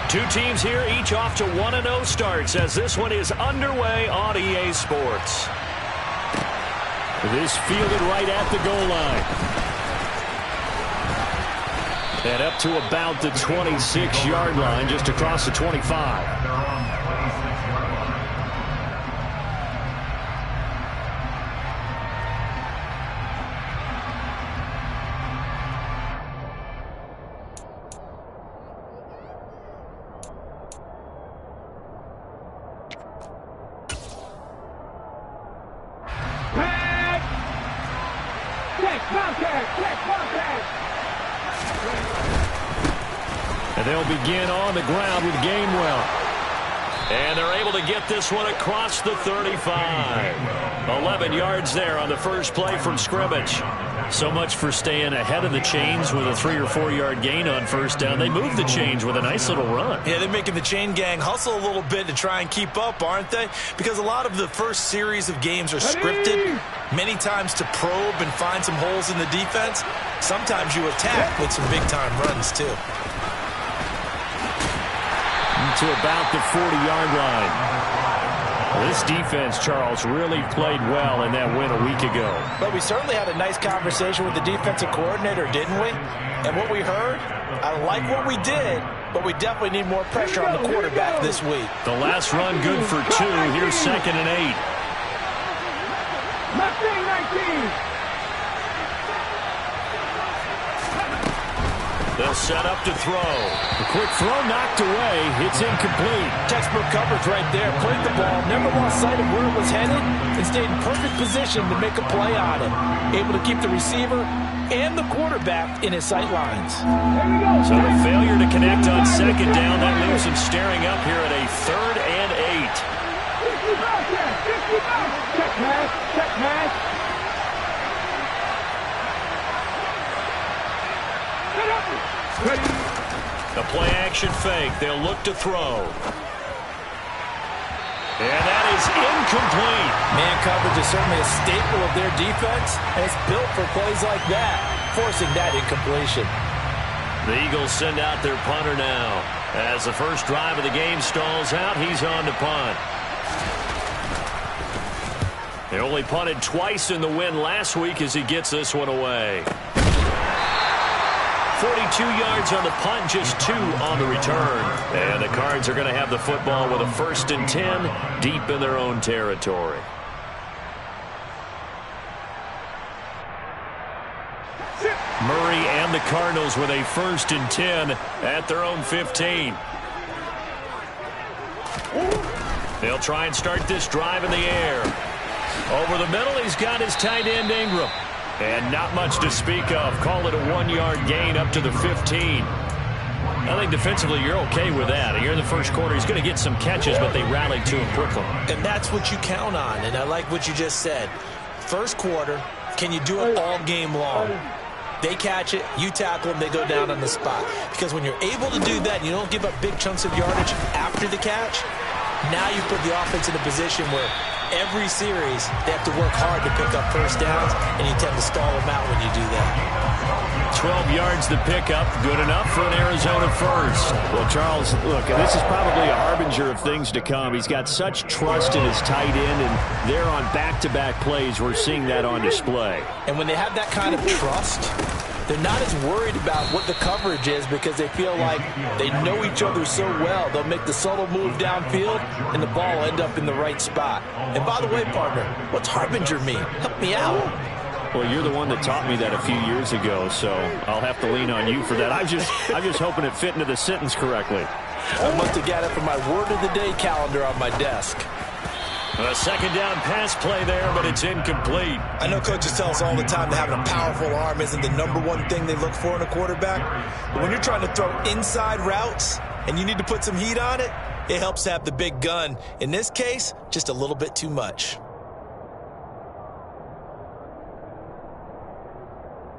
Two teams here, each off to 1-0 starts as this one is underway on EA Sports. This fielded right at the goal line. And up to about the 26-yard line, just across the 25. And they'll begin on the ground with Gainwell. And they're able to get this one across the 35. 11 yards there on the first play from scrimmage. So much for staying ahead of the chains with a 3 or 4 yard gain on first down. They move the chains with a nice little run. Yeah, they're making the chain gang hustle a little bit to try and keep up, aren't they? Because a lot of the first series of games are scripted, many times to probe and find some holes in the defense. Sometimes you attack with some big-time runs, too. To about the 40-yard line. This defense, Charles, really played well in that win a week ago. But we certainly had a nice conversation with the defensive coordinator, didn't we? And what we heard, I like what we did, but we definitely need more pressure on the quarterback this week. The last run good for 2. Here's 2nd and 8. Mustang 19. They'll set up to throw. A quick throw knocked away. It's incomplete. Textbook coverage right there. Played the ball, never lost sight of where it was headed, and stayed in perfect position to make a play on it. Able to keep the receiver and the quarterback in his sight lines. So the failure to connect on 2nd down, that leaves him staring up here at a 3rd and 8. Check pass. Check pass. The play-action fake. They'll look to throw. And that is incomplete. Man coverage is certainly a staple of their defense, and it's built for plays like that, forcing that incompletion. The Eagles send out their punter now. As the first drive of the game stalls out, he's on to punt. They only punted twice in the win last week as he gets this one away. 42 yards on the punt, just 2 on the return. And the Cards are going to have the football with a 1st and 10 deep in their own territory. Murray and the Cardinals with a 1st and 10 at their own 15. They'll try and start this drive in the air. Over the middle, he's got his tight end Ingram. And not much to speak of. Call it a 1-yard gain up to the 15. I think defensively you're okay with that. Here in the first quarter, he's going to get some catches, but they rallied to him quickly. And that's what you count on, and I like what you just said. First quarter, can you do it all game long? They catch it, you tackle them, they go down on the spot. Because when you're able to do that and you don't give up big chunks of yardage after the catch, now you put the offense in a position where every series, they have to work hard to pick up first downs, and you tend to stall them out when you do that. 12 yards to pick up, good enough for an Arizona first. Well, Charles, look, this is probably a harbinger of things to come. He's got such trust in his tight end, and there on back-to-back plays, we're seeing that on display. And when they have that kind of trust, they're not as worried about what the coverage is because they feel like they know each other so well. They'll make the subtle move downfield, and the ball will end up in the right spot. And by the way, partner, what's harbinger mean? Help me out. Well, you're the one that taught me that a few years ago, so I'll have to lean on you for that. I'm just hoping it fit into the sentence correctly. I must have got it from my word of the day calendar on my desk. A 2nd down pass play there, but it's incomplete. I know coaches tell us all the time that having a powerful arm isn't the #1 thing they look for in a quarterback. But when you're trying to throw inside routes and you need to put some heat on it, it helps to have the big gun. In this case, just a little bit too much.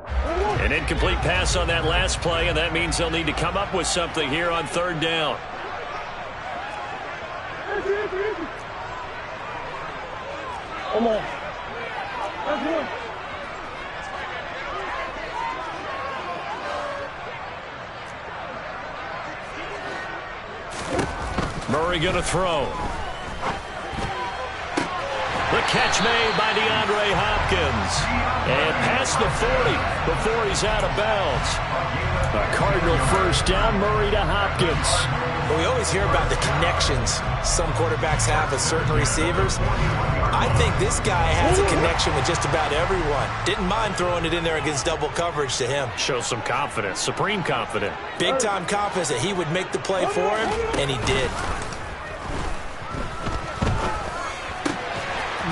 An incomplete pass on that last play, and that means they'll need to come up with something here on 3rd down. Come on. That's one. Murray going to throw. The catch made by DeAndre Hopkins. And past the 40 before he's out of bounds. A Cardinal first down, Murray to Hopkins. Well, we always hear about the connections some quarterbacks have with certain receivers. I think this guy has a connection with just about everyone. Didn't mind throwing it in there against double coverage to him. Shows some confidence, supreme confidence. Big-time confidence that he would make the play for him, and he did.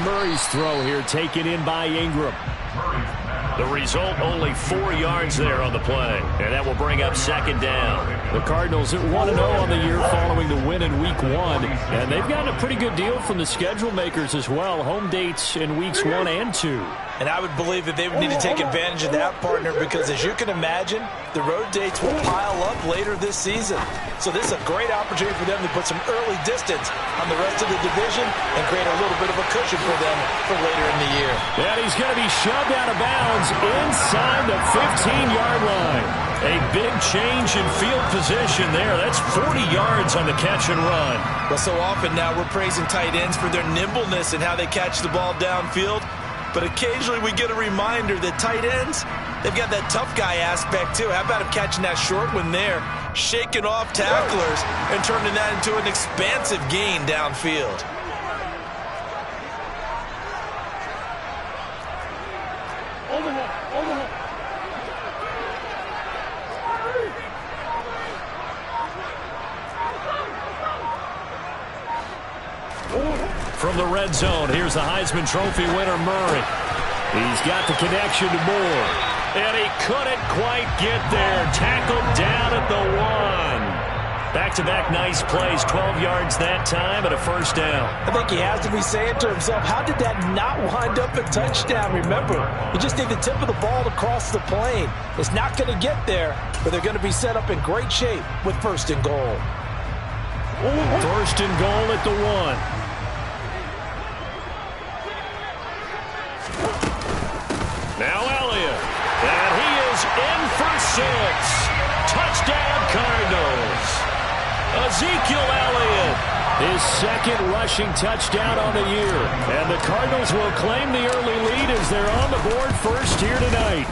Murray's throw here taken in by Ingram. The result, only 4 yards there on the play. And that will bring up second down. The Cardinals at 1-0 on the year following the win in Week 1. And they've gotten a pretty good deal from the schedule makers as well. Home dates in Weeks 1 and 2. And I would believe that they would need to take advantage of that, partner, because as you can imagine, the road dates will pile up later this season. So this is a great opportunity for them to put some early distance on the rest of the division and create a little bit of a cushion for them for later in the year. And he's going to be shoved out of bounds inside the 15-yard line. A big change in field position there. That's 40 yards on the catch and run. Well, so often now we're praising tight ends for their nimbleness and how they catch the ball downfield. But occasionally we get a reminder that tight ends, they've got that tough guy aspect too. How about him catching that short one there, shaking off tacklers, and turning that into an expansive gain downfield? From the red zone, here's the Heisman Trophy winner, Murray. He's got the connection to Moore. And he couldn't quite get there. Tackled down at the 1. Back-to-back nice plays, 12 yards that time and a first down. I think he has to be saying to himself, how did that not wind up a touchdown? Remember, you just need the tip of the ball to cross the plane. It's not going to get there, but they're going to be set up in great shape with first and goal. First and goal at the 1. Now Elliott, and he is in for 6. Touchdown Cardinals. Ezekiel Elliott, his second rushing touchdown on the year. And the Cardinals will claim the early lead as they're on the board first here tonight.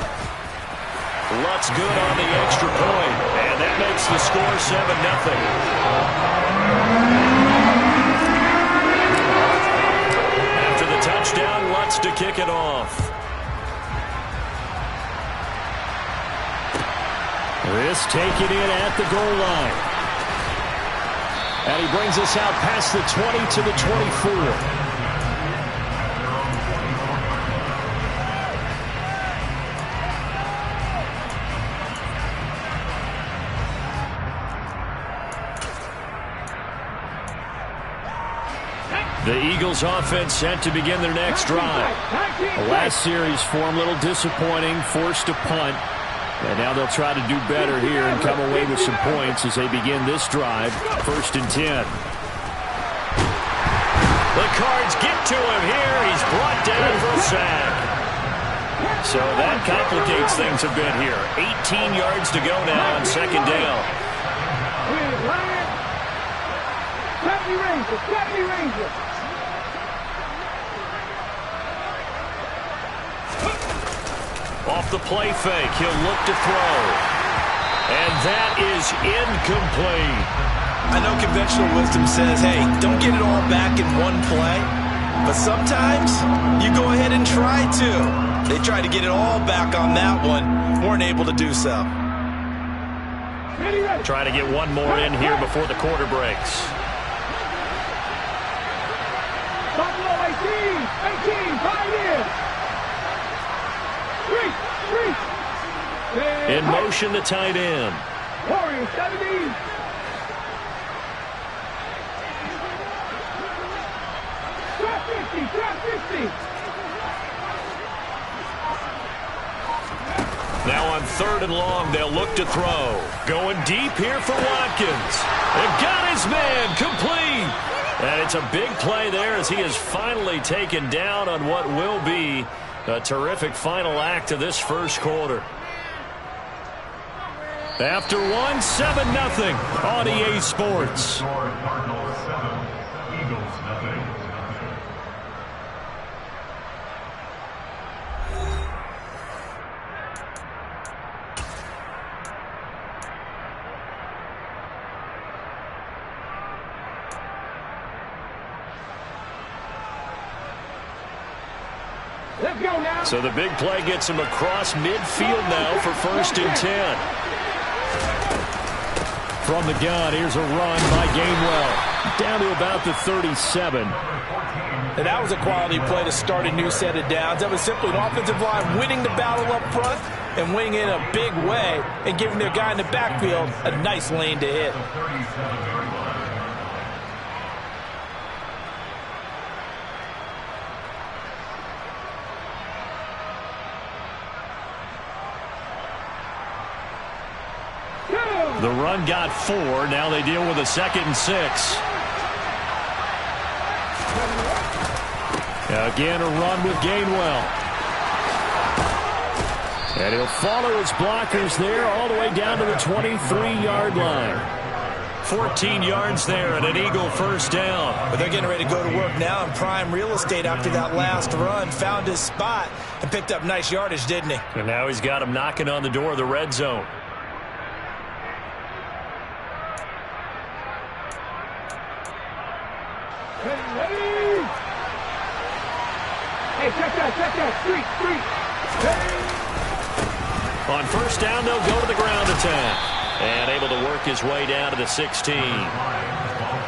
Lutz good on the extra point, and that makes the score 7-0. After the touchdown, Lutz to kick it off. This taken in at the goal line. And he brings us out past the 20 to the 24. The Eagles offense set to begin their next drive. The last series for them a little disappointing, forced a punt. And now they'll try to do better here and come away with some points as they begin this drive. First and 10. The Cards get to him here. He's brought down for a sack. So that complicates things a bit here. 18 yards to go now on second down. Off the play fake, he'll look to throw. And that is incomplete. I know conventional wisdom says, hey, don't get it all back in one play. But sometimes you go ahead and try to. They tried to get it all back on that one. Weren't able to do so. Try to get one more in here before the quarter breaks. Buffalo 18, 18, right in. In motion, the tight end. Warriors 70. Drop 50. Now on third and long, they'll look to throw. Going deep here for Watkins. And got his man complete. And it's a big play there as he is finally taken down on what will be a terrific final act of this first quarter. After one, 7-0 on EA Sports. Cardinals 7, Eagles nothing. Let's go now. So the big play gets him across midfield now for 1st and 10. From the gun, here's a run by Gainwell. Down to about the 37. And that was a quality play to start a new set of downs. That was simply an offensive line winning the battle up front and winning in a big way and giving their guy in the backfield a nice lane to hit. The run got 4. Now they deal with a 2nd and 6. Again, a run with Gainwell. And he'll follow his blockers there all the way down to the 23-yard line. 14 yards there and an Eagle 1st down. But they're getting ready to go to work now in prime real estate after that last run. Found his spot and picked up nice yardage, didn't he? And now he's got him knocking on the door of the red zone. Hey, check that, street. On 1st down, they'll go to the ground attack. And able to work his way down to the 16.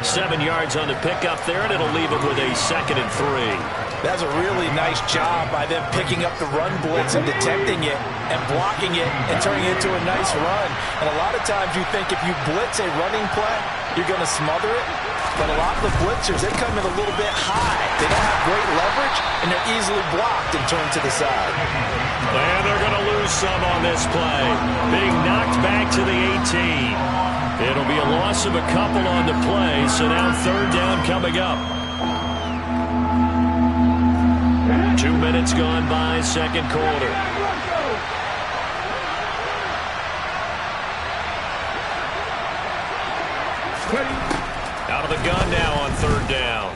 7 yards on the pickup there, and it'll leave him with a 2nd and 3. That's a really nice job by them picking up the run blitz and detecting it and blocking it and turning it into a nice run. And a lot of times you think if you blitz a running play, you're going to smother it. But a lot of the blitzers, they come in a little bit high. They don't have great leverage, and they're easily blocked and turned to the side. And they're going to lose some on this play. Being knocked back to the 18. It'll be a loss of a couple on the play, so now 3rd down coming up. 2 minutes gone by, 2nd quarter. Out of the gun now on 3rd down.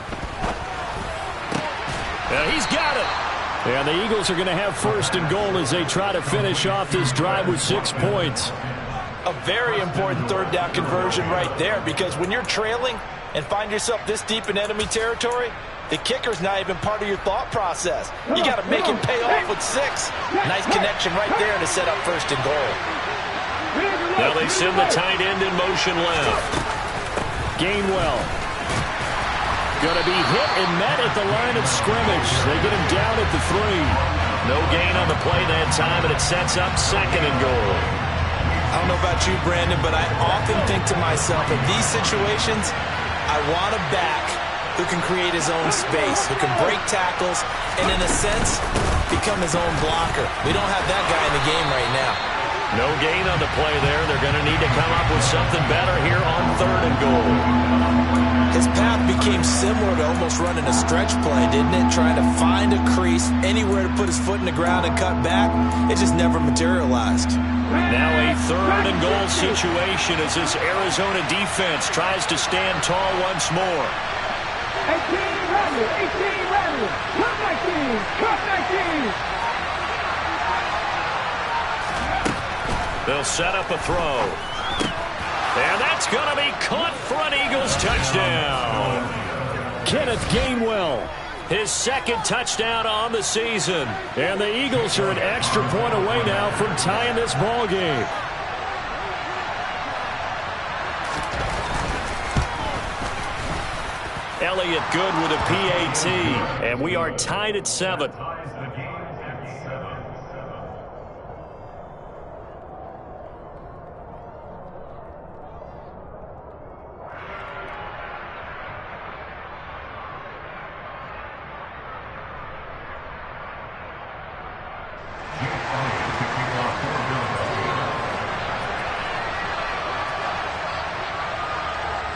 He's got it. And the Eagles are going to have 1st and goal as they try to finish off this drive with 6 points. A very important 3rd down conversion right there, because when you're trailing and find yourself this deep in enemy territory, the kicker's not even part of your thought process. You got to make it pay off with 6. Nice connection right there to set up 1st and goal. Now they send the tight end in motion left. Gainwell going to be hit and met at the line of scrimmage. They get him down at the 3. No gain on the play that time, and it sets up 2nd and goal. I don't know about you, Brandon, but I often think to myself, in these situations, I want a back who can create his own space, who can break tackles, and in a sense, become his own blocker. We don't have that guy in the game right now. No gain on the play there. They're going to need to come up with something better here on 3rd and goal. His path became similar to almost running a stretch play, didn't it? Trying to find a crease, anywhere to put his foot in the ground and cut back. It just never materialized. Now a 3rd and goal situation as this Arizona defense tries to stand tall once more. 18 ready. Cut 19. They'll set up a throw. And that's going to be caught for an Eagles touchdown. Kenneth Gainwell, his 2nd touchdown on the season. And the Eagles are an extra point away now from tying this ball game. Elliott good with a PAT. And we are tied at 7.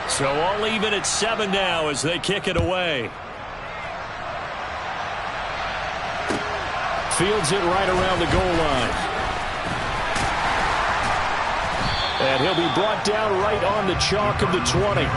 So all even at 7 now as they kick it away. Fields it right around the goal line. And he'll be brought down right on the chalk of the 20.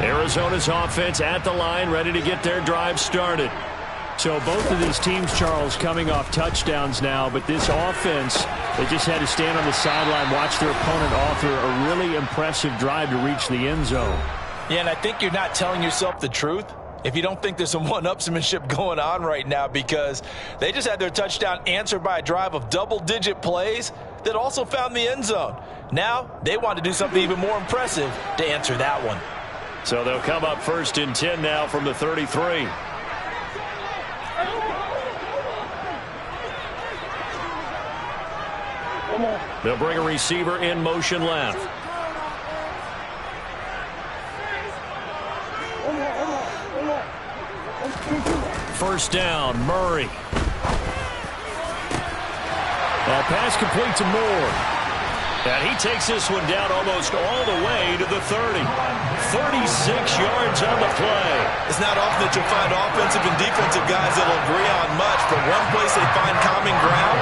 Arizona's offense at the line, ready to get their drive started. So both of these teams, Charles, coming off touchdowns now, but this offense, they just had to stand on the sideline, watch their opponent author a really impressive drive to reach the end zone. Yeah, and I think you're not telling yourself the truth if you don't think there's some one-upsmanship going on right now, because they just had their touchdown answered by a drive of double-digit plays that also found the end zone. Now they want to do something even more impressive to answer that one. So they'll come up 1st and 10 now from the 33. They'll bring a receiver in motion left. First down, Murray. That pass complete to Moore. And he takes this one down almost all the way to the 30. 36 yards on the play. It's not often that you'll find offensive and defensive guys that will agree on much, but one place they find common ground,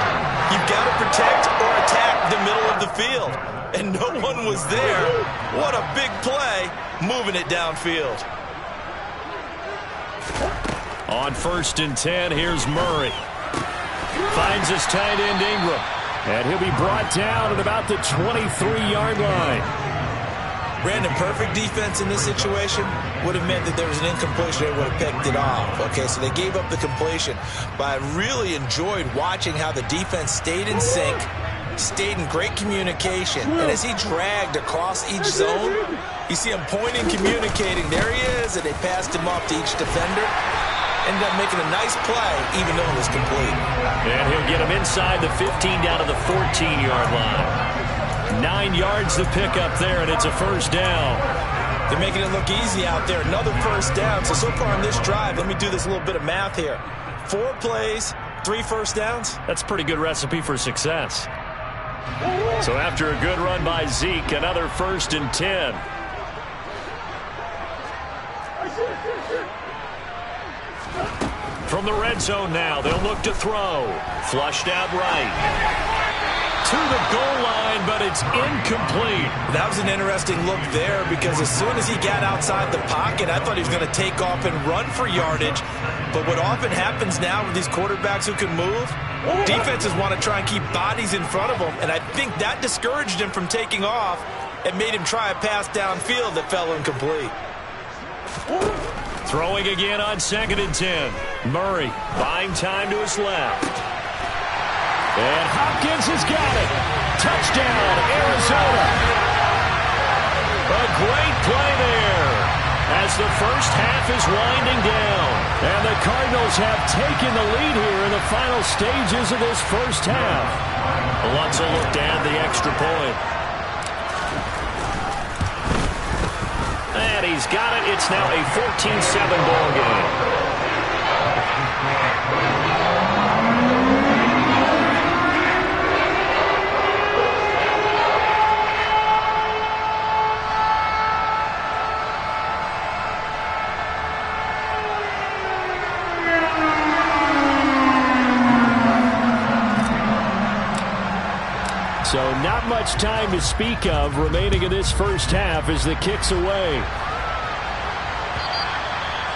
you've got to protect or attack the middle of the field. And no one was there. What a big play, moving it downfield. On 1st and 10, here's Murray. Finds his tight end Ingram. And he'll be brought down at about the 23-yard line. Brandon, perfect defense in this situation would have meant that there was an incompletion. They would have picked it off. Okay, so they gave up the completion. But I really enjoyed watching how the defense stayed in sync, stayed in great communication. And as he dragged across each zone, you see him pointing, communicating. There he is, and they passed him off to each defender. Ended up making a nice play, even though it was complete. And he'll get him inside the 15 down to the 14-yard line. 9 yards to pick up there, and it's a first down. They're making it look easy out there. Another first down. So far on this drive, let me do this little bit of math here. 4 plays, 3 first downs. That's a pretty good recipe for success. So after a good run by Zeke, another 1st and 10. From the red zone now, they'll look to throw. Flushed out right. To the goal line, but it's incomplete. That was an interesting look there, because as soon as he got outside the pocket, I thought he was going to take off and run for yardage. But what often happens now with these quarterbacks who can move, defenses want to try and keep bodies in front of them, and I think that discouraged him from taking off and made him try a pass downfield that fell incomplete. Throwing again on 2nd and 10. Murray buying time to his left. And Hopkins has got it. Touchdown, Arizona. A great play there as the first half is winding down. And the Cardinals have taken the lead here in the final stages of this first half. Wants a look to add the extra point. And he's got it. It's now a 14-7 ball game. So not much time to speak of remaining in this first half as the kick's away.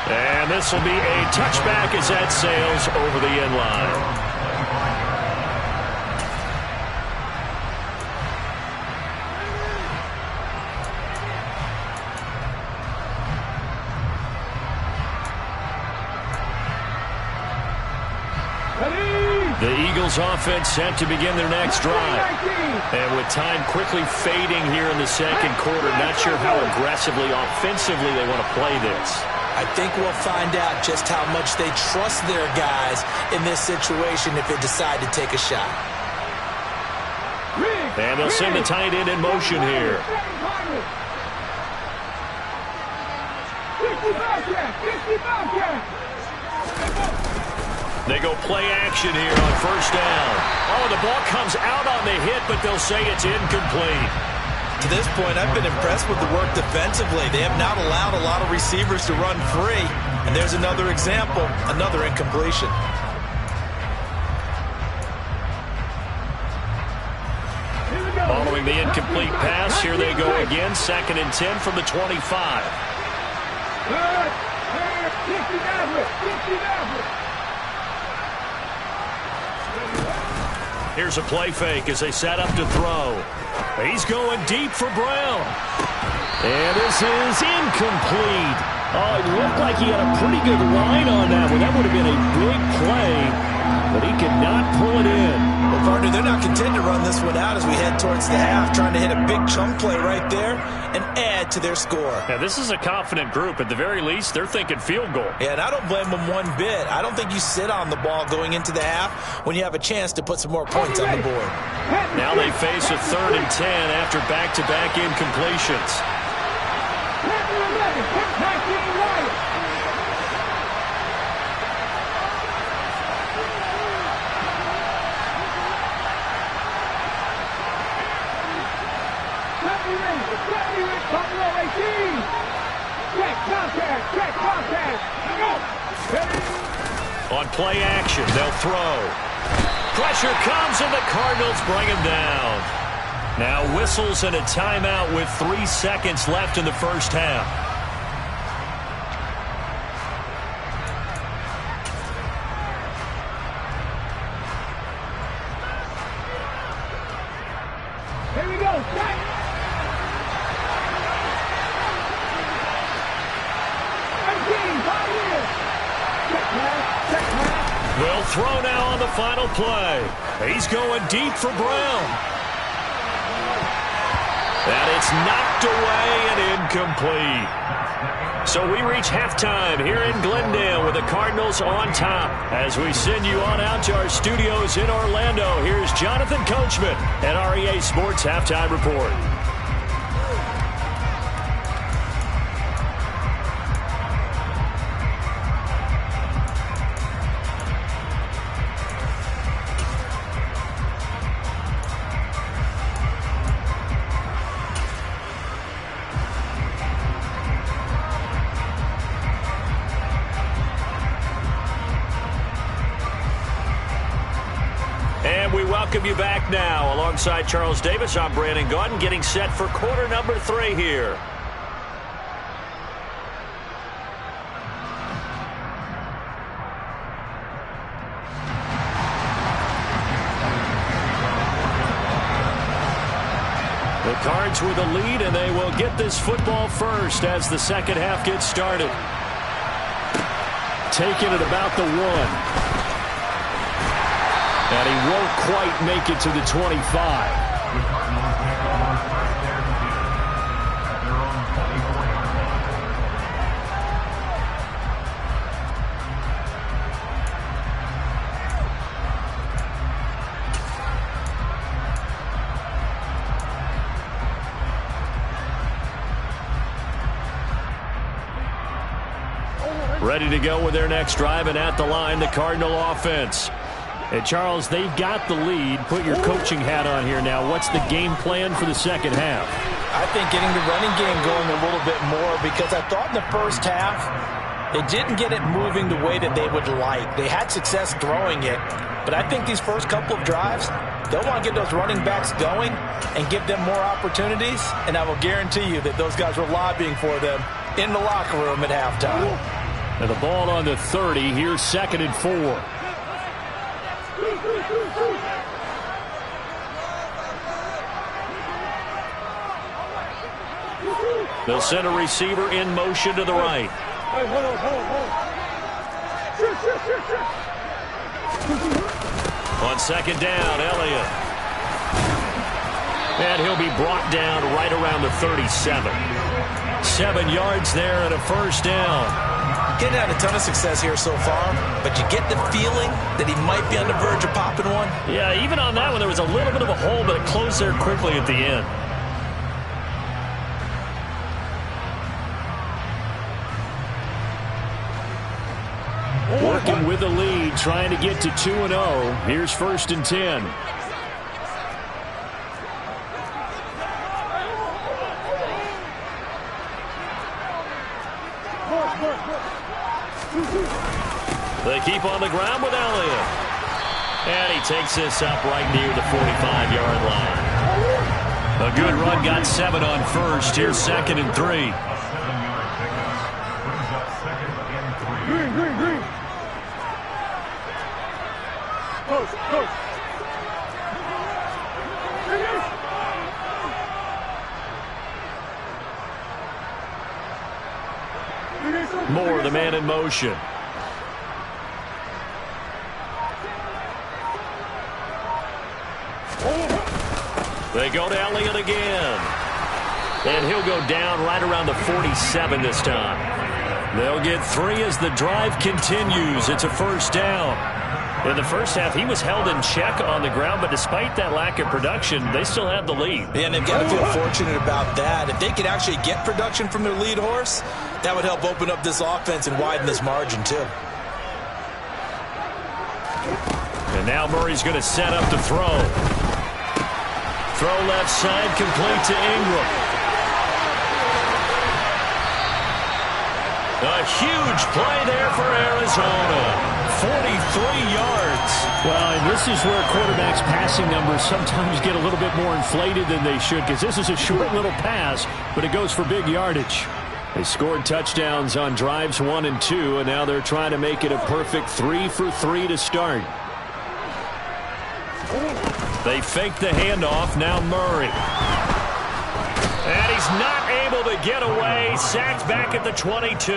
And this will be a touchback as that sails over the end line. The Eagles offense set to begin their next drive. And with time quickly fading here in the second quarter, not sure how aggressively, offensively they want to play this. I think we'll find out just how much they trust their guys in this situation if they decide to take a shot. And they'll send the tight end in motion here. They go play action here on first down. Oh, the ball comes out on the hit, but they'll say it's incomplete. To this point, I've been impressed with the work defensively. They have not allowed a lot of receivers to run free. And there's another example, another incompletion. Following the incomplete pass, here they go again. 2nd and 10 from the 25. Here's a play fake as they set up to throw. He's going deep for Brown. And this is incomplete. Oh, it looked like he had a pretty good line on that one. That would have been a big play, but he could not pull it in. Well, partner, they're not content to run this one out as we head towards the half, trying to hit a big chunk play right there and add to their score. Yeah, this is a confident group. At the very least, they're thinking field goal. Yeah, and I don't blame them one bit. I don't think you sit on the ball going into the half when you have a chance to put some more points on the board. Now they face a 3rd and 10 after back-to-back incompletions. On play action, they'll throw. Pressure comes, and the Cardinals bring him down. Now whistles and a timeout with 3 seconds left in the first half. Here we go, check. They'll throw now on the final play. He's going deep for Brown. And it's knocked away and incomplete. So we reach halftime here in Glendale with the Cardinals on top. As we send you on out to our studios in Orlando, here's Jonathan Coachman at REA Sports Halftime Report. Welcome you back now. Alongside Charles Davis, I'm Brandon Gaudin, getting set for quarter number 3 here. The Cards with a lead, and they will get this football first as the second half gets started. Taking it about the 1. And he won't quite make it to the 25. Ready to go with their next drive, and at the line, the Cardinal offense. And, Charles, they've got the lead. Put your coaching hat on here now. What's the game plan for the second half? I think getting the running game going a little bit more, because I thought in the first half they didn't get it moving the way that they would like. They had success throwing it, but I think these first couple of drives, they'll want to get those running backs going and give them more opportunities, and I will guarantee you that those guys were lobbying for them in the locker room at halftime. And the ball on the 30. Here's 2nd and 4. They'll send a receiver in motion to the right. On 2nd down, Elliott. And he'll be brought down right around the 37. 7 yards there and a first down. Getting had a ton of success here so far, but you get the feeling that he might be on the verge of popping one. Yeah, even on that one, there was a little bit of a hole, but it closed there quickly at the end. working with the lead, trying to get to 2-0. Here's 1st and 10. They keep on the ground with Elliott. And he takes this up right near the 45-yard line. A good run, got 7 on first. Here's 2nd and 3. A 7-yard pickup brings up 2nd and 3. Green. Coach. Moore, the man in motion. They go to Elliott again. And he'll go down right around the 47 this time. They'll get 3 as the drive continues. It's a 1st down. In the first half, he was held in check on the ground, but despite that lack of production, they still have the lead. Yeah, and they've got to feel fortunate about that. If they could actually get production from their lead horse, that would help open up this offense and widen this margin, too. And now Murray's going to set up to throw. Throw left side, complete to Ingram. A huge play there for Arizona. 43 yards. Well, and this is where quarterbacks' passing numbers sometimes get a little bit more inflated than they should, because this is a short little pass, but it goes for big yardage. They scored touchdowns on drives 1 and 2, and now they're trying to make it a perfect 3 for 3 to start. They fake the handoff. Now Murray. And he's not able to get away. Sacked back at the 22.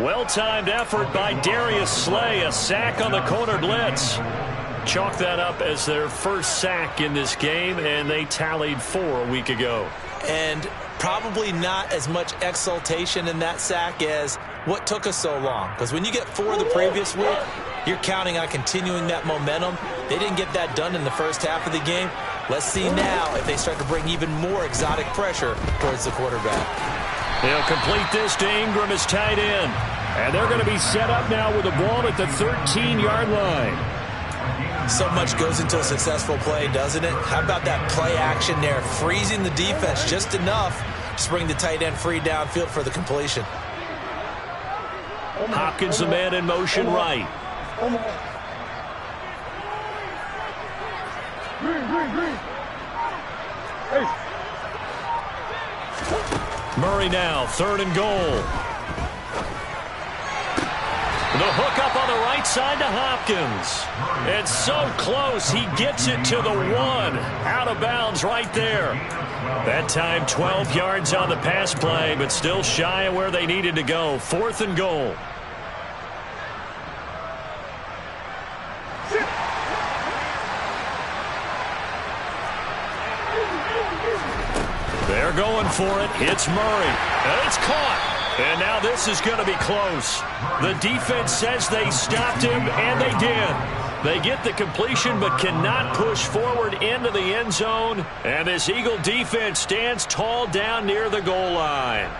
Well-timed effort by Darius Slay. A sack on the corner blitz. Chalk that up as their first sack in this game, and they tallied 4 a week ago. And probably not as much exultation in that sack as what took us so long. Because when you get 4 the previous week, you're counting on continuing that momentum. They didn't get that done in the first half of the game. Let's see now if they start to bring even more exotic pressure towards the quarterback. They'll complete this to Ingram as tight end. And they're going to be set up now with the ball at the 13-yard line. So much goes into a successful play, doesn't it? How about that play action there? Freezing the defense just enough to bring the tight end free downfield for the completion. Hopkins, the man in motion right. Green. Hey. Murray now, 3rd and goal. The hook up on the right side to Hopkins. It's so close, he gets it to the 1. Out of bounds right there. That time 12 yards on the pass play, but still shy of where they needed to go. 4th and goal. They're going for it. It's Murray. And it's caught. And now this is going to be close. The defense says they stopped him, and they did. They get the completion but cannot push forward into the end zone. And this Eagle defense stands tall down near the goal line.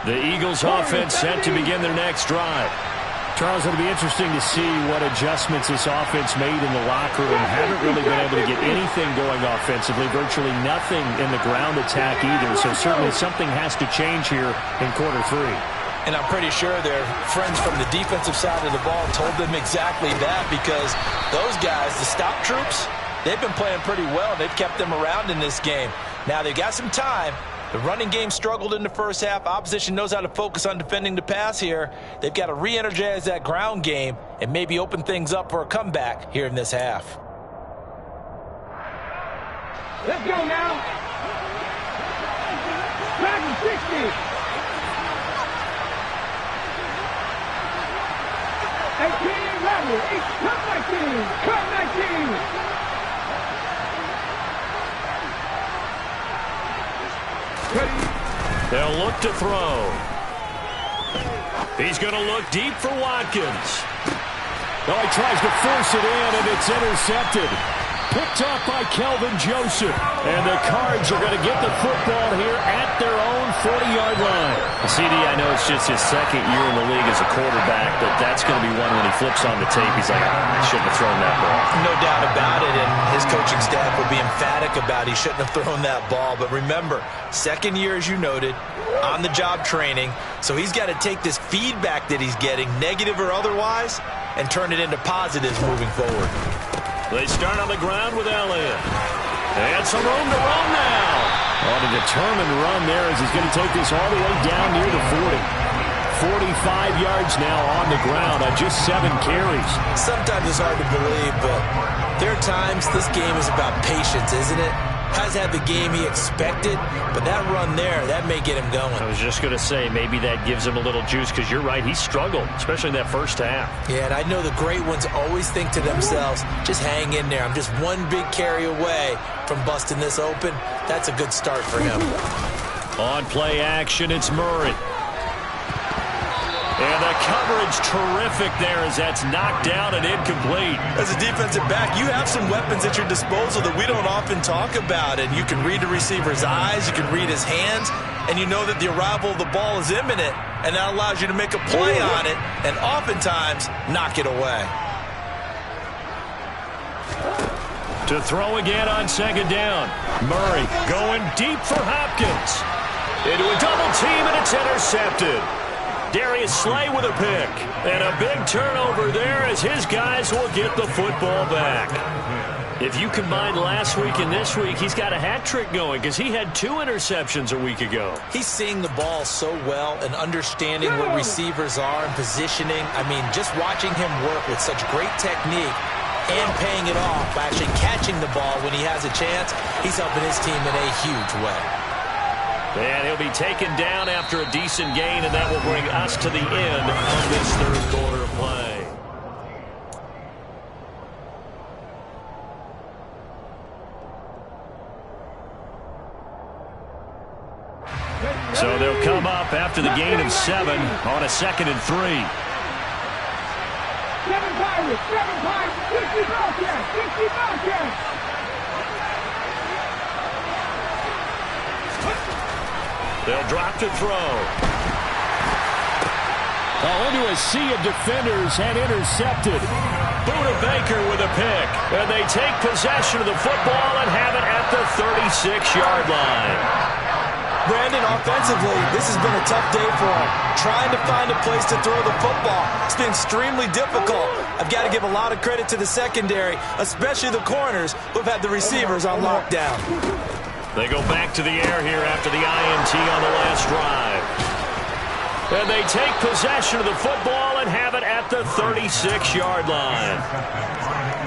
The Eagles offense set to begin their next drive. Charles, it'll be interesting to see what adjustments this offense made in the locker room. Haven't really been able to get anything going offensively, virtually nothing in the ground attack either. So certainly something has to change here in quarter 3. And I'm pretty sure their friends from the defensive side of the ball told them exactly that, because those guys, the stop troops, they've been playing pretty well. They've kept them around in this game. Now they've got some time. The running game struggled in the first half. Opposition knows how to focus on defending the pass here. They've got to re-energize that ground game and maybe open things up for a comeback here in this half. Let's go now. Dragon 60. 18, level. Cut 19. They'll look to throw. He's going to look deep for Watkins. Oh, he tries to force it in, and it's intercepted. picked off by Kelvin Joseph. And the Cards are going to get the football here at their own 40-yard line. CD, I know it's just his second year in the league as a quarterback, but that's going to be one when he flips on the tape. He's like, I shouldn't have thrown that ball. No doubt about it, and his coaching staff will be emphatic about he shouldn't have thrown that ball. But remember, second year, as you noted, on-the-job training, so he's got to take this feedback that he's getting, negative or otherwise, and turn it into positives moving forward. They start on the ground with Elliott. And some room to run now. On a determined run there as he's going to take this all the way down near the 40. 45 yards now on the ground on just 7 carries. Sometimes it's hard to believe, but there are times this game is about patience, isn't it? Has had the game he expected, but that run there, that may get him going. I was just going to say, maybe that gives him a little juice, because you're right, he struggled, especially in that first half. Yeah, and I know the great ones always think to themselves, just hang in there. I'm just one big carry away from busting this open. That's a good start for him. On play action, it's Murray. And the coverage terrific there as that's knocked down and incomplete. As a defensive back, you have some weapons at your disposal that we don't often talk about. And you can read the receiver's eyes, you can read his hands, and you know that the arrival of the ball is imminent. And that allows you to make a play on it and oftentimes knock it away. To throw again on second down. Murray going deep for Hopkins. Into a double team, and it's intercepted. Darius Slay with a pick. And a big turnover there as his guys will get the football back. If you combine last week and this week, he's got a hat trick going because he had 2 interceptions a week ago. He's seeing the ball so well and understanding what receivers are and positioning. I mean, just watching him work with such great technique and paying it off by actually catching the ball when he has a chance, he's helping his team in a huge way. And he'll be taken down after a decent gain, and that will bring us to the end of this third quarter of play. So they'll come up after the gain of 7 on a 2nd and 3. 7 Pirates, 7 Pirates, 60 Bobcats, 60 Bobcats. They'll drop to throw. Into a sea of defenders and intercepted. Buda Baker with a pick. And they take possession of the football and have it at the 36-yard line. Brandon, offensively, this has been a tough day for him. Trying to find a place to throw the football. It's been extremely difficult. I've got to give a lot of credit to the secondary, especially the corners who have had the receivers on lockdown. They go back to the air here after the INT on the last drive. And they take possession of the football and have it at the 36-yard line.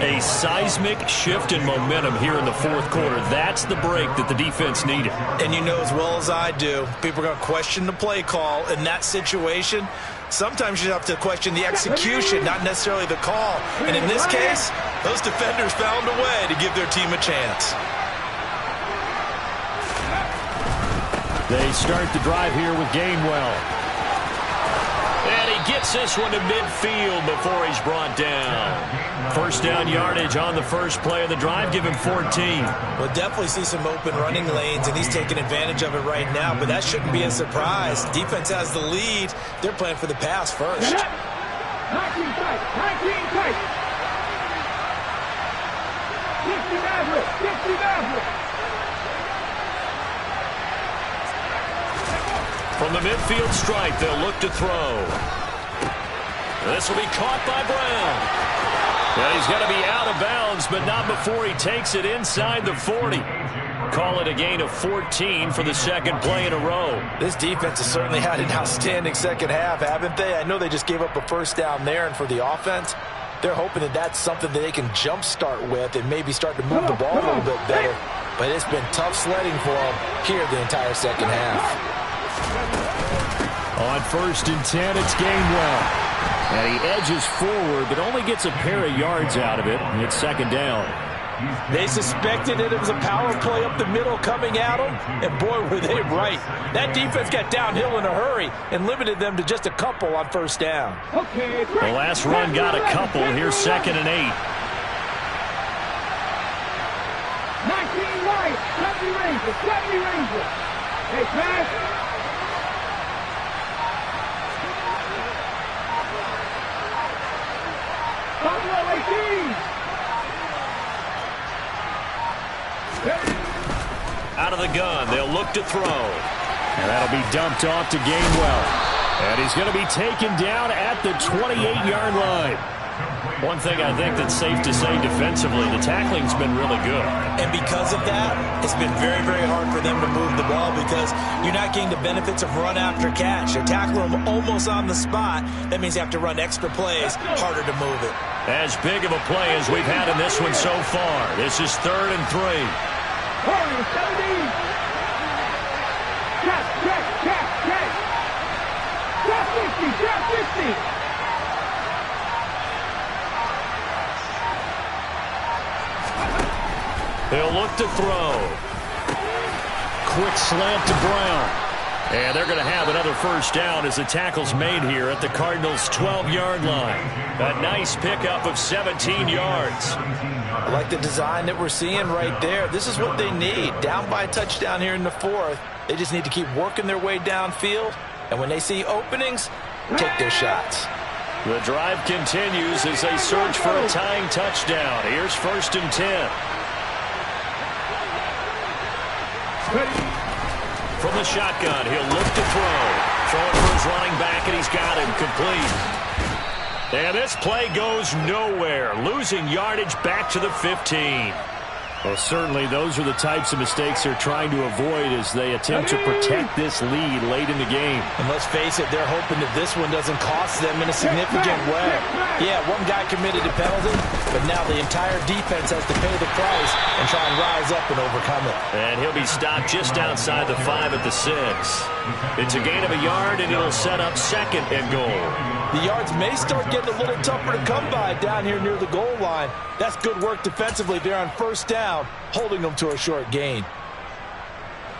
A seismic shift in momentum here in the fourth quarter. That's the break that the defense needed. And you know as well as I do, people are going to question the play call in that situation. Sometimes you have to question the execution, not necessarily the call. And in this case, those defenders found a way to give their team a chance. They start the drive here with Gainwell. And he gets this one to midfield before he's brought down. First down yardage on the first play of the drive. Give him 14. We'll definitely see some open running lanes, and he's taking advantage of it right now, but that shouldn't be a surprise. Defense has the lead. They're playing for the pass first. 19 tight, 19 tight. 60 Maverick, 60 Maverick. From the midfield stripe, they'll look to throw. This will be caught by Brown. Well, he's going to be out of bounds, but not before he takes it inside the 40. Call it a gain of 14 for the second play in a row. This defense has certainly had an outstanding second half, haven't they? I know they just gave up a first down there, and for the offense, they're hoping that that's something that they can jumpstart with and maybe start to move the ball a little bit better. But it's been tough sledding for them here the entire second half. On 1st and 10, it's Gainwell. And he edges forward, but only gets a pair of yards out of it. And it's 2nd down. They suspected that it was a power play up the middle coming at them, and boy, were they right. That defense got downhill in a hurry and limited them to just a couple on 1st down. The last run got a couple. Here's 2nd and 8. 70 Ranger. Hey, pass. Buffalo 18. Out of the gun, they'll look to throw. And that'll be dumped off to Gainwell. And he's going to be taken down at the 28-yard line. One thing I think that's safe to say defensively, the tackling's been really good. And because of that, it's been very, very hard for them to move the ball because you're not getting the benefits of run after catch. They're tackling them almost on the spot. That means you have to run extra plays, harder to move it. As big of a play as we've had in this one so far. This is 3rd and 3. 17. Check. Check 50. They'll look to throw. Quick slant to Brown. And they're going to have another first down as the tackle's made here at the Cardinals' 12-yard line. A nice pickup of 17 yards. I like the design that we're seeing right there. This is what they need. Down by a touchdown here in the 4th. They just need to keep working their way downfield. And when they see openings, take their shots. The drive continues as they search for a tying touchdown. Here's 1st and 10. From the shotgun, he'll look to throw. Throwing for his running back, and he's got him complete. And this play goes nowhere. Losing yardage back to the 15. Well, certainly those are the types of mistakes they're trying to avoid as they attempt to protect this lead late in the game. And let's face it, they're hoping that this one doesn't cost them in a significant way. Yeah, one guy committed a penalty, but now the entire defense has to pay the price and try and rise up and overcome it. And he'll be stopped just outside the 5 at the 6. It's a gain of a yard, and it'll set up 2nd and goal. The yards may start getting a little tougher to come by down here near the goal line. That's good work defensively there on 1st down, holding them to a short gain.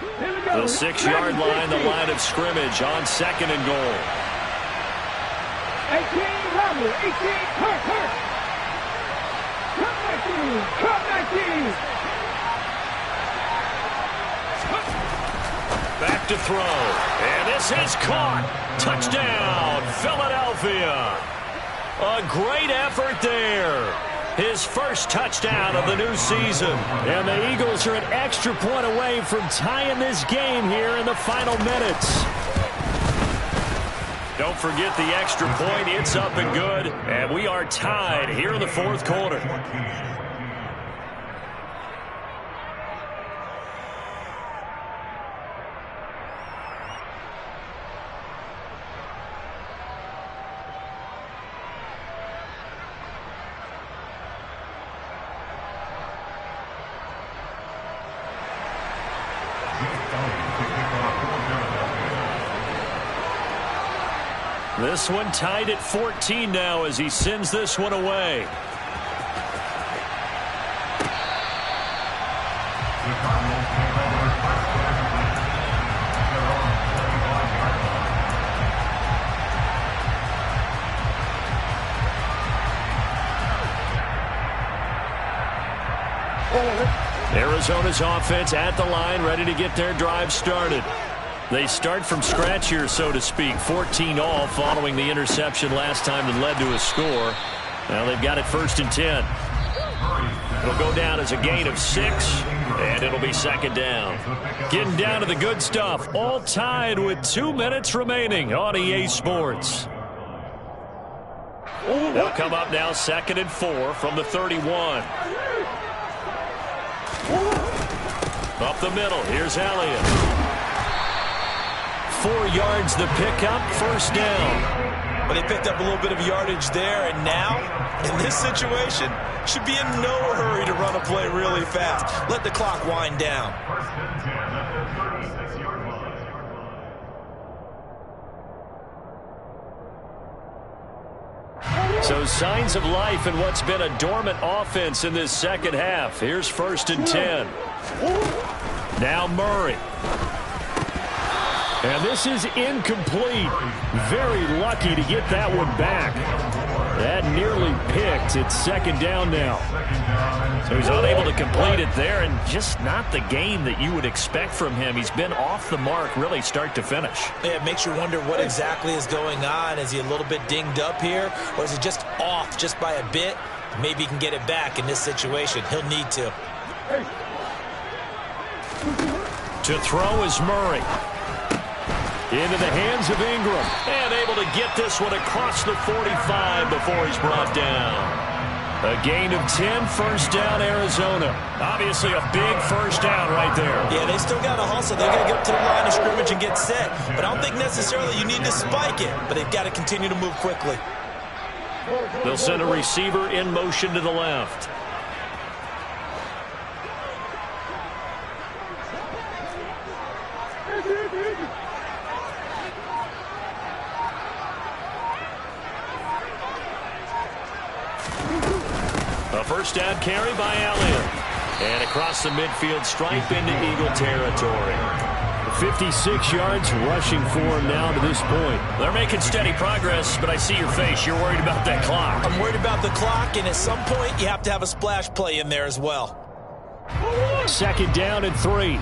The 6-yard line, the line of scrimmage on 2nd and goal. 18, Rumble, 18, hurt. Cut 19. Back to throw. And this is caught. Touchdown, Philadelphia. A great effort there. His first touchdown of the new season. And the Eagles are an extra point away from tying this game here in the final minutes. Don't forget the extra point. It's up and good. And we are tied here in the 4th quarter. This one tied at 14 now as he sends this one away. Arizona's offense at the line, ready to get their drive started. They start from scratch here, so to speak. 14 all following the interception last time that led to a score. Now they've got it 1st and 10. It'll go down as a gain of 6, and it'll be 2nd down. Getting down to the good stuff. All tied with 2 minutes remaining on EA Sports. They'll come up now 2nd and 4 from the 31. Up the middle, here's Elliott. 4 yards the pickup, 1st down. But they picked up a little bit of yardage there, and now, in this situation, should be in no hurry to run a play really fast. Let the clock wind down. So signs of life in what's been a dormant offense in this 2nd half. Here's 1st and 10. Now Murray. And this is incomplete. Very lucky to get that one back. That nearly picked. It's second down now. So he's unable to complete it there, and just not the game that you would expect from him. He's been off the mark really start to finish. Yeah, it makes you wonder what exactly is going on. Is he a little bit dinged up here, or is he just off just by a bit? Maybe he can get it back in this situation. He'll need to. To throw is Murray. Into the hands of Ingram. And able to get this one across the 45 before he's brought down. A gain of 10, first down, Arizona. Obviously a big first down right there. Yeah, they still got to hustle. They've got to get up to the line of scrimmage and get set. But I don't think necessarily you need to spike it. But they've got to continue to move quickly. They'll send a receiver in motion to the left. A first down carry by Elliott. And across the midfield stripe into Eagle territory. 56 yards rushing for him now to this point. They're making steady progress, but I see your face. You're worried about that clock. I'm worried about the clock, and at some point you have to have a splash play in there as well. Second down and 3.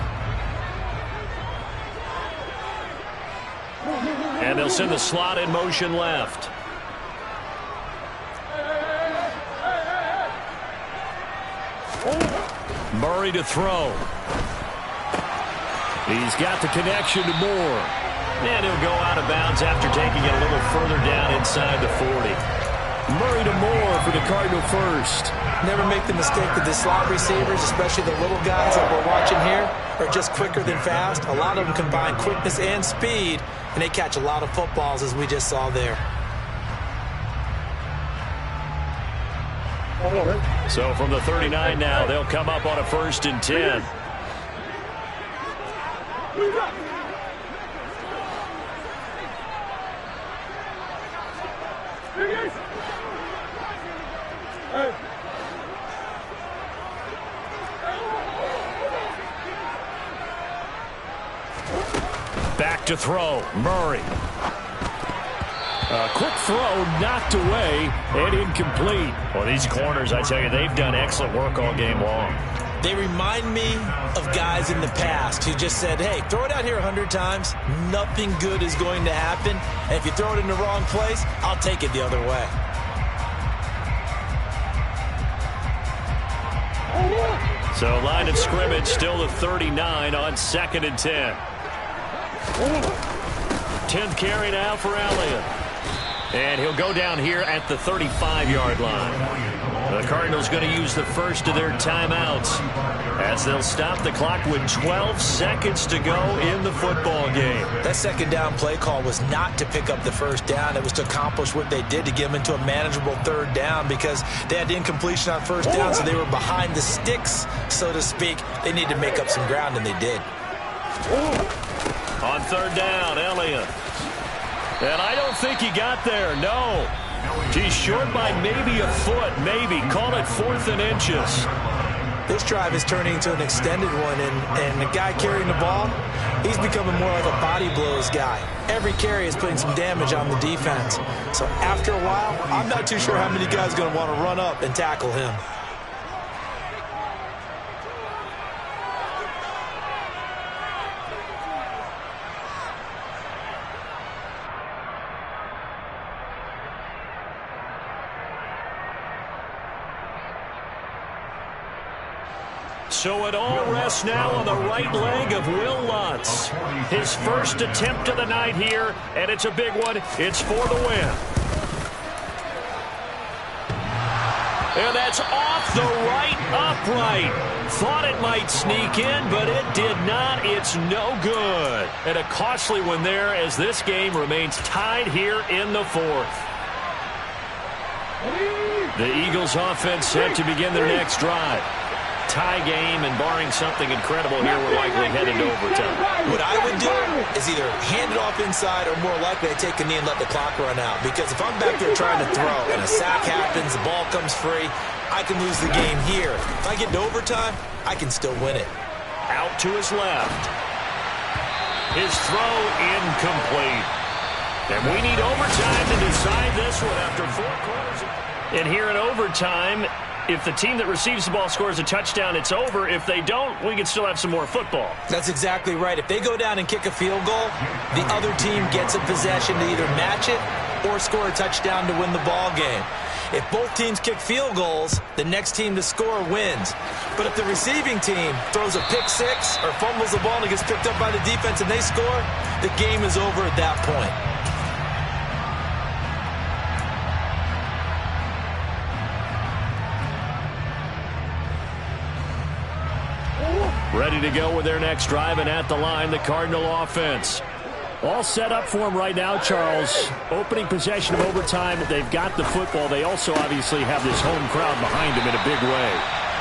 And they'll send the slot in motion left. Murray to throw. He's got the connection to Moore. And he'll go out of bounds after taking it a little further down inside the 40. Murray to Moore for the Cardinal first. Never make the mistake that the slot receivers, especially the little guys that we're watching here, are just quicker than fast. A lot of them combine quickness and speed, and they catch a lot of footballs, as we just saw there. So from the 39 now, they'll come up on a 1st and 10. Back to throw, Murray. A quick throw knocked away and incomplete. Well, these corners, I tell you, they've done excellent work all game long. They remind me of guys in the past who just said, hey, throw it out here 100 times. Nothing good is going to happen. And if you throw it in the wrong place, I'll take it the other way. So line of scrimmage still the 39 on 2nd and 10. 10th carry now for Elliott. And he'll go down here at the 35-yard line. The Cardinals going to use the first of their timeouts as they'll stop the clock with 12 seconds to go in the football game. That second down play call was not to pick up the first down. It was to accomplish what they did, to get them into a manageable 3rd down, because they had incompletion on 1st down, so they were behind the sticks, so to speak. They needed to make up some ground, and they did. On 3rd down, Elliott. And I don't think he got there, no. He's short by maybe a foot, maybe. Call it 4th and inches. This drive is turning into an extended one, and the guy carrying the ball, he's becoming more like a body blows guy. Every carry is putting some damage on the defense. So after a while, I'm not too sure how many guys are going to want to run up and tackle him. So it all rests now on the right leg of Will Lutz. His first attempt of the night here, and it's a big one. It's for the win. And that's off the right upright. Thought it might sneak in, but it did not. It's no good. And a costly one there as this game remains tied here in the 4th. The Eagles offense set to begin their next drive. Tie game, and barring something incredible here, we're likely headed to overtime. What I would do is either hand it off inside, or more likely I take a knee and let the clock run out. Because if I'm back there trying to throw and a sack happens, the ball comes free, I can lose the game here. If I get to overtime, I can still win it. Out to his left. His throw incomplete. And we need overtime to decide this one after 4 quarters. And here in overtime, if the team that receives the ball scores a touchdown, it's over. If they don't, we can still have some more football. That's exactly right. If they go down and kick a field goal, the other team gets a possession to either match it or score a touchdown to win the ball game. If both teams kick field goals, the next team to score wins. But if the receiving team throws a pick six or fumbles the ball and it gets picked up by the defense and they score, the game is over at that point. Ready to go with their next drive, and at the line, the Cardinal offense. All set up for them right now, Charles. Opening possession of overtime. They've got the football. They also obviously have this home crowd behind them in a big way.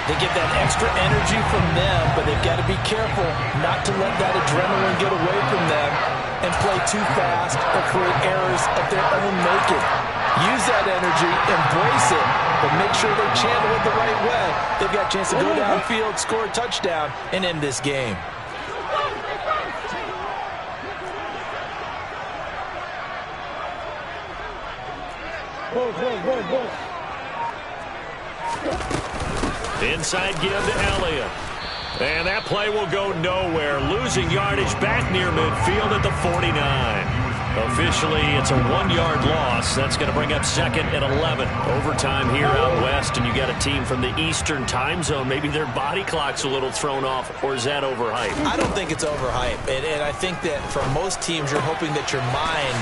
They get that extra energy from them, but they've got to be careful not to let that adrenaline get away from them and play too fast or create errors of their own making. Use that energy, embrace it, but make sure they channel it the right way. They've got a chance to go downfield, score a touchdown, and end this game. Inside give to Elliott. And that play will go nowhere. Losing yardage back near midfield at the 49. Officially, it's a 1-yard loss. That's going to bring up second and 11. Overtime here out west, and you got a team from the Eastern time zone. Maybe their body clock's a little thrown off, or is that overhyped? I don't think it's overhyped. And I think that for most teams, you're hoping that your mind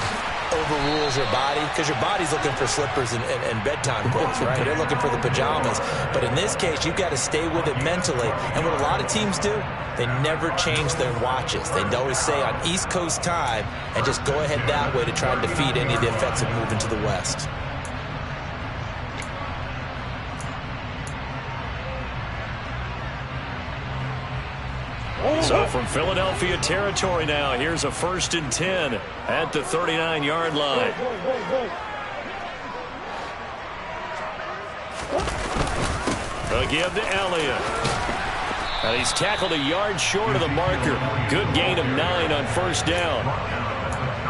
overrules your body, because your body's looking for slippers and bedtime clothes, right? They're looking for the pajamas. But in this case, you've got to stay with it mentally. And what a lot of teams do, they never change their watches. They always say on East Coast time and just go ahead that way to try and defeat any of the effects of moving to the West. So from Philadelphia territory now, here's a 1st and 10 at the 39-yard line. A give to Elliott. And he's tackled a yard short of the marker. Good gain of 9 on 1st down.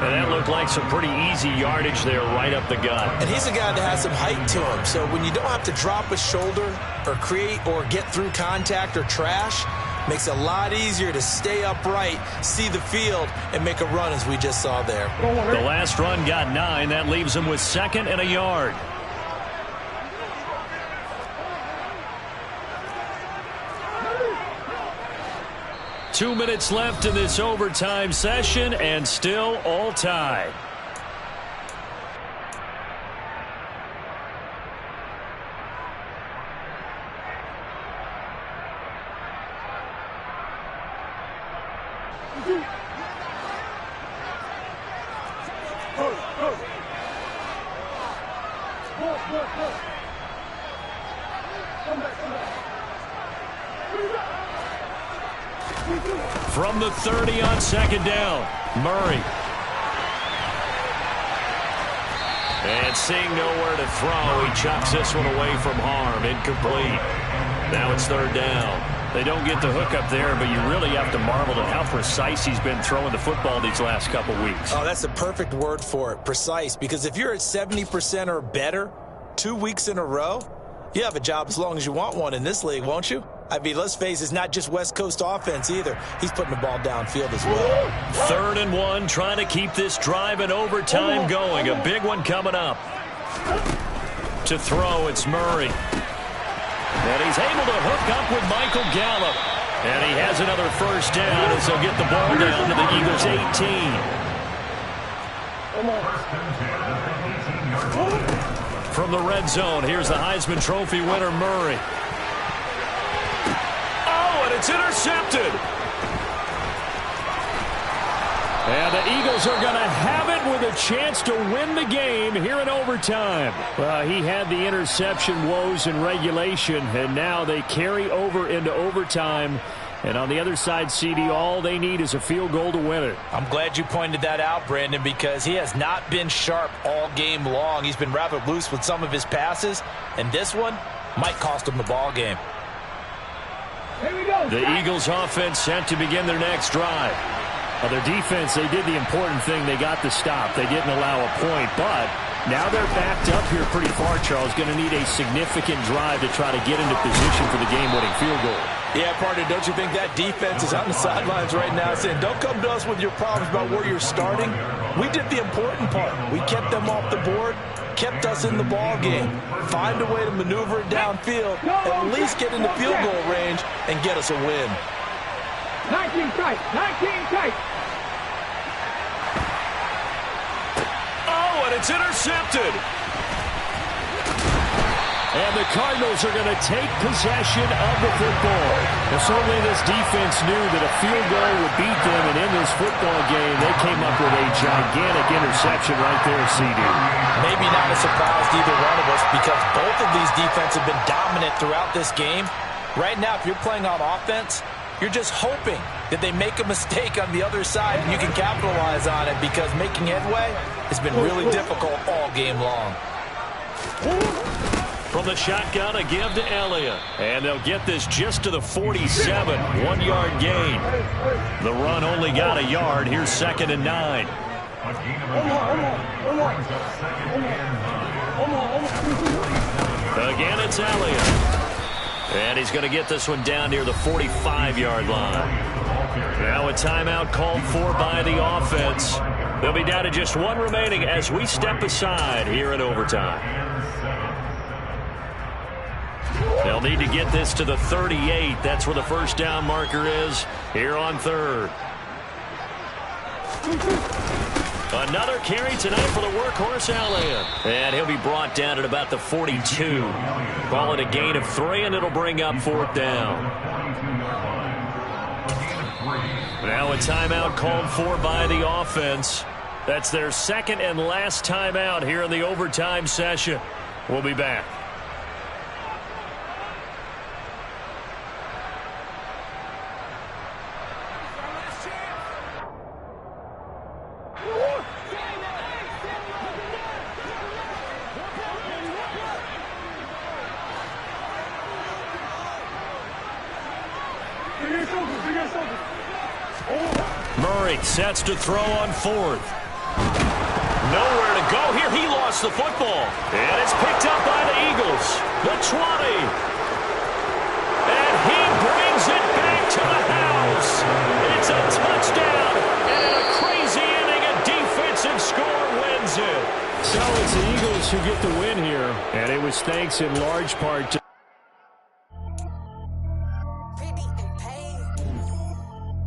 And that looked like some pretty easy yardage there right up the gut. And he's a guy that has some height to him. So when you don't have to drop a shoulder or create or get through contact or trash, makes it a lot easier to stay upright, see the field, and make a run as we just saw there. The last run got 9. That leaves him with 2nd and a yard. Two minutes left in this overtime session, and still all tied. From the 30 on 2nd down, Murray. And seeing nowhere to throw, he chucks this one away from harm. Incomplete. Now it's 3rd down. They don't get the hook up there, but you really have to marvel at how precise he's been throwing the football these last couple weeks. Oh, that's the perfect word for it, precise. Because if you're at 70% or better 2 weeks in a row, you have a job as long as you want one in this league, won't you? I mean, let's face it, it's not just West Coast offense either. He's putting the ball downfield as well. 3rd and 1, trying to keep this drive in overtime going. A big one coming up. To throw, it's Murray. And he's able to hook up with Michael Gallup. And he has another 1st down as they'll get the ball down to the Eagles' 18. From the red zone, here's the Heisman Trophy winner, Murray. It's intercepted. And the Eagles are going to have it with a chance to win the game here in overtime. Well, he had the interception woes in regulation, and now they carry over into overtime. And on the other side, CD, all they need is a field goal to win it. I'm glad you pointed that out, Brandon, because he has not been sharp all game long. He's been rather loose with some of his passes, and this one might cost him the ball game. The Eagles offense set to begin their next drive. Well, their defense, they did the important thing. They got the stop. They didn't allow a point, but now they're backed up here pretty far, Charles. Going to need a significant drive to try to get into position for the game-winning field goal. Yeah, partner, don't you think that defense is on the sidelines right now saying, don't come to us with your problems about where you're starting? We did the important part. We kept them off the board, kept us in the ball game. Find a way to maneuver it downfield, at least get into field goal range, and get us a win. 19 tight, 19 tight. Oh, and it's intercepted. And the Cardinals are going to take possession of the football. And certainly this defense knew that a field goal would beat them, and in this football game, they came up with a gigantic interception right there, CD. Maybe not a surprise to either one of us because both of these defenses have been dominant throughout this game. Right now, if you're playing on offense, you're just hoping that they make a mistake on the other side and you can capitalize on it because making headway has been really difficult all game long. From the shotgun, a give to Elliott. And they'll get this just to the 47, 1-yard gain. The run only got a yard. Here's 2nd and 9. Again, it's Elliott. And he's going to get this one down near the 45-yard line. Now a timeout called for by the offense. They'll be down to just one remaining as we step aside here in overtime. They'll need to get this to the 38. That's where the first down marker is here on 3rd. Another carry tonight for the workhorse Elliott. And he'll be brought down at about the 42. Call it a gain of 3, and it'll bring up 4th down. Now a timeout called for by the offense. That's their 2nd and last timeout here in the overtime session. We'll be back. Murray sets to throw on 4th. Nowhere to go here. He lost the football. And it's picked up by the Eagles. The 20. And he brings it back to the house. It's a touchdown. And in a crazy inning, a defensive score wins it. So it's the Eagles who get the win here. And it was thanks in large part to